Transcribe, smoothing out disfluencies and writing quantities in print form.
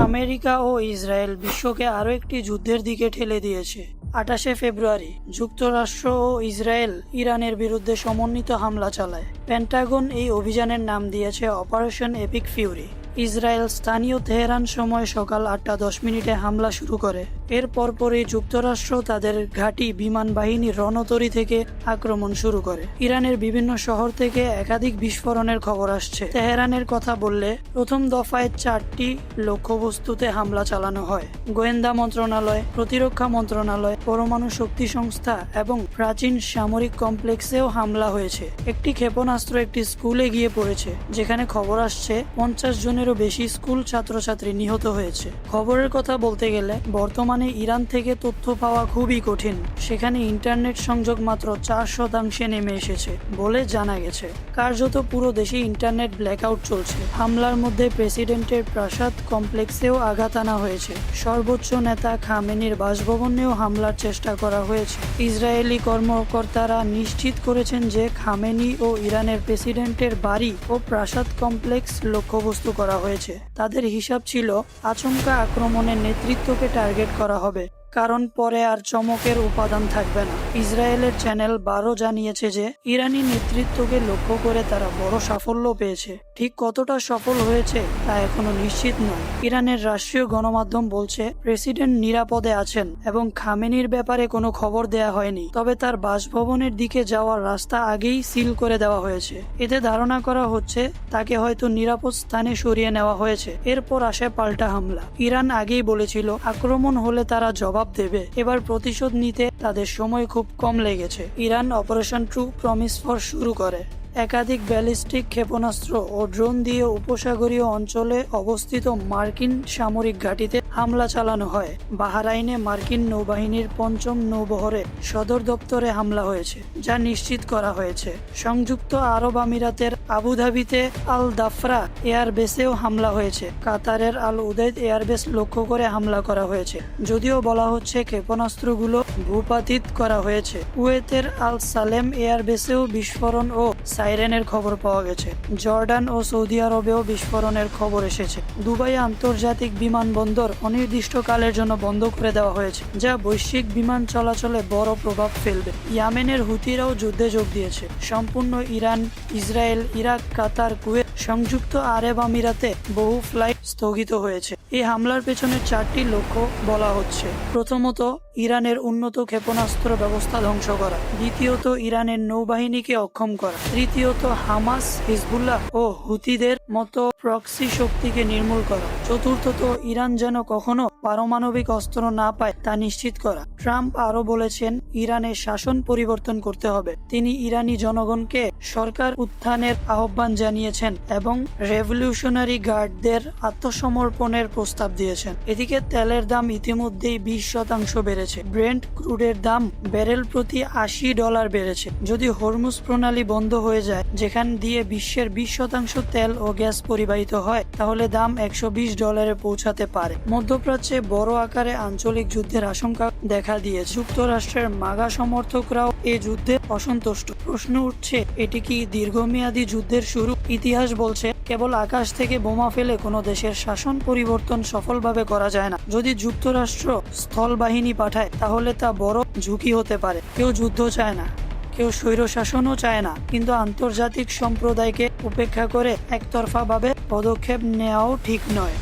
America ও Israel বিশ্বকে আরও একটি যুদ্ধের দিকে ঠেলে দিয়েছে। 28শে ফেব্রুয়ারি যুক্তরাষ্ট্র ও ইসরায়েল ইরানের বিরুদ্ধে সমন্বিত হামলা চালায়। পেন্টাগন এই অভিযানের নাম দিয়েছে অপারেশন এপিক ফিউরি। ইসরায়েল স্থানীয় তেহরান সময় সকাল 8:10 হামলা শুরু করে। এর পরপরই যুক্তরাষ্ট্র তাদের ঘাঁটি বিমান বাহিনীর রণতরী থেকে আক্রমণ শুরু করে। ইরানের বিভিন্ন শহর থেকে একাধিক বিস্ফোরণের খবর আসছে। তেহরানের কথা বললে প্রথম দফায় 4টি লক্ষ্যবস্তুতে হামলা চালানো হয়। গোয়েন্দা মন্ত্রণালয়, প্রতিরক্ষা মন্ত্রণালয়, পরমাণু শক্তি সংস্থা এবং প্রাচীন সামরিক কমপ্লেক্সেও হামলা হয়েছে। একটি ক্ষেপণাস্ত্র একটি স্কুলে গিয়ে পড়েছে, যেখানে খবর আসছে 50 জনেরও বেশি স্কুল ছাত্রছাত্রী নিহত হয়েছে। খবরের কথা বলতে গেলে বর্তমানে ইরান থেকে তথ্য পাওয়া খুবই কঠিন। সেখানে ইন্টারনেট সংযোগ মাত্র 4% নেমে এসেছে বলে জানা গেছে। কার্যত পুরো দেশে ইন্টারনেট ব্ল্যাকআউট চলছে। হামলার মধ্যে প্রেসিডেন্টের প্রাসাদ কমপ্লেক্সেও আঘাত আনা হয়েছে। সর্বোচ্চ নেতা খামেনির বাসভবনেও হামলার চেষ্টা করা হয়েছে। ইসরায়েলি কর্মকর্তারা নিশ্চিত করেছেন যে খামেনি ও ইরানের প্রেসিডেন্টের বাড়ি ও প্রাসাদ কমপ্লেক্স লক্ষ্যবস্তু করা হয়েছে। তাদের হিসাব ছিল আচমকা আক্রমণের নেতৃত্বকে টার্গেট করা হবে, কারণ পরে আর চমকের উপাদান থাকবে না। ইসরায়েলের চ্যানেল 12 জানিয়েছে যে ইরানি নেতৃত্বকে লক্ষ্য করে তারা বড় সাফল্য পেয়েছে। ঠিক কতটা সফল হয়েছে তা এখনো নিশ্চিত নয়। ইরানের রাষ্ট্রীয় গণমাধ্যম বলছে প্রেসিডেন্ট নিরাপদে আছেন এবং খামেনির ব্যাপারে কোনো খবর দেয়া হয়নি, তবে তার বাসভবনের দিকে যাওয়ার রাস্তা আগেই সিল করে দেওয়া হয়েছে। এতে ধারণা করা হচ্ছে তাকে হয়তো নিরাপদ স্থানে সরিয়ে নেওয়া হয়েছে। এরপর আসে পাল্টা হামলা। ইরান আগেই বলেছিল আক্রমণ হলে তারা জবাব দেবে। এবার প্রতিশোধ নিতে তাদের সময় খুব কম লেগেছে। Iran operation true promise for শুরু করে। একাধিক ব্যালিস্টিক ক্ষেপণাস্ত্র ও ড্রোন দিয়ে উপসাগরীয় অঞ্চলে অবস্থিত মার্কিন সামরিক ঘাঁটিতে হামলা চালানো হয়। বাহরাইনে মার্কিন নৌবাহিনীর 5ম নৌবহরে সদর দপ্তরে হামলা হয়েছে, যা নিশ্চিত করা হয়েছে। সংযুক্ত আরব আমিরাতের আবুধাবিতে আল দাফরা এয়ারবেসেও হামলা হয়েছে। কাতারের আল উদেদ এয়ারবেস লক্ষ্য করে হামলা করা হয়েছে, যদিও বলা হচ্ছে ক্ষেপণাস্ত্রগুলো ভূপাতিত করা হয়েছে। কুয়েতের আল সালেম এয়ারবেসেও বিস্ফোরণ ও সাইরেনের খবর পাওয়া গেছে। জর্ডান ও সৌদি আরবেও বিস্ফোরণের খবর এসেছে। দুবাই আন্তর্জাতিক বিমানবন্দর অনির্দিষ্টকালের জন্য বন্ধ করে দেওয়া হয়েছে, যা বৈশ্বিক বিমান চলাচলে বড় প্রভাব ফেলবে। ইয়েমেনের হুতিরাও যুদ্ধে যোগ দিয়েছে। সম্পূর্ণ ইরান, ইসরায়েল, ইরাক, কাতার, কুয়েত, সংযুক্ত আরব আমিরাতে বহু ফ্লাইট স্থগিত হয়েছে। এই হামলার পেছনে 4টি লক্ষ্য বলা হচ্ছে। প্রথমত, ইরানের উন্নত ক্ষেপণাস্ত্র ব্যবস্থা ধ্বংস করা। দ্বিতীয়ত, ইরানের নৌবাহিনীকে অক্ষম করা। তৃতীয়ত, হামাস, হিজবুল্লাহ ও হুতিদের মতো প্রক্সি শক্তিকে নির্মূল করা। চতুর্থত, ইরান যেন কখনো পারমাণবিক অস্ত্র না পায় তা নিশ্চিত করা। ট্রাম্প আরো বলেছেন ইরানের শাসন পরিবর্তন করতে হবে। তিনি ইরানি জনগণকে সরকার উত্থানের আহ্বান জানিয়েছেন এবং রেভলিউশনারি গার্ডদের আত্মসমর্পণের প্রস্তাব দিয়েছেন। এদিকে তেলের দাম ইতিমধ্যেই 20% বেড়েছে। ব্রেন্ট ক্রুডের দাম ব্যারেল প্রতি $80 বেড়েছে। যদি হরমুজ প্রণালী বন্ধ হয়ে যায়, যেখান দিয়ে বিশ্বের 20% তেল ও গ্যাস পরিবাহিত হয়, তাহলে দাম $120 পৌঁছাতে পারে। মধ্যপ্রাচ্যে বড় আকারে আঞ্চলিক যুদ্ধের আশঙ্কা দেখা দিয়েছে। যুক্তরাষ্ট্রের মাগা সমর্থকরাও এই যুদ্ধে অসন্তুষ্ট। প্রশ্ন উঠছে, এটি কি দীর্ঘমেয়াদী যুদ্ধের শুরু? ইতিহাস বলছে কেবল আকাশ থেকে বোমা ফেলে কোনো দেশের শাসন পরিবর্তন সফলভাবে করা যায় না। যদি যুক্তরাষ্ট্র স্থল বাহিনী পাঠায়, তাহলে তা বড় ঝুঁকি হতে পারে। কেউ যুদ্ধ চায় না, কেউ স্বৈরশাসনও চায় না, কিন্তু আন্তর্জাতিক সম্প্রদায়কে উপেক্ষা করে একতরফাভাবে পদক্ষেপ নেওয়াও ঠিক নয়।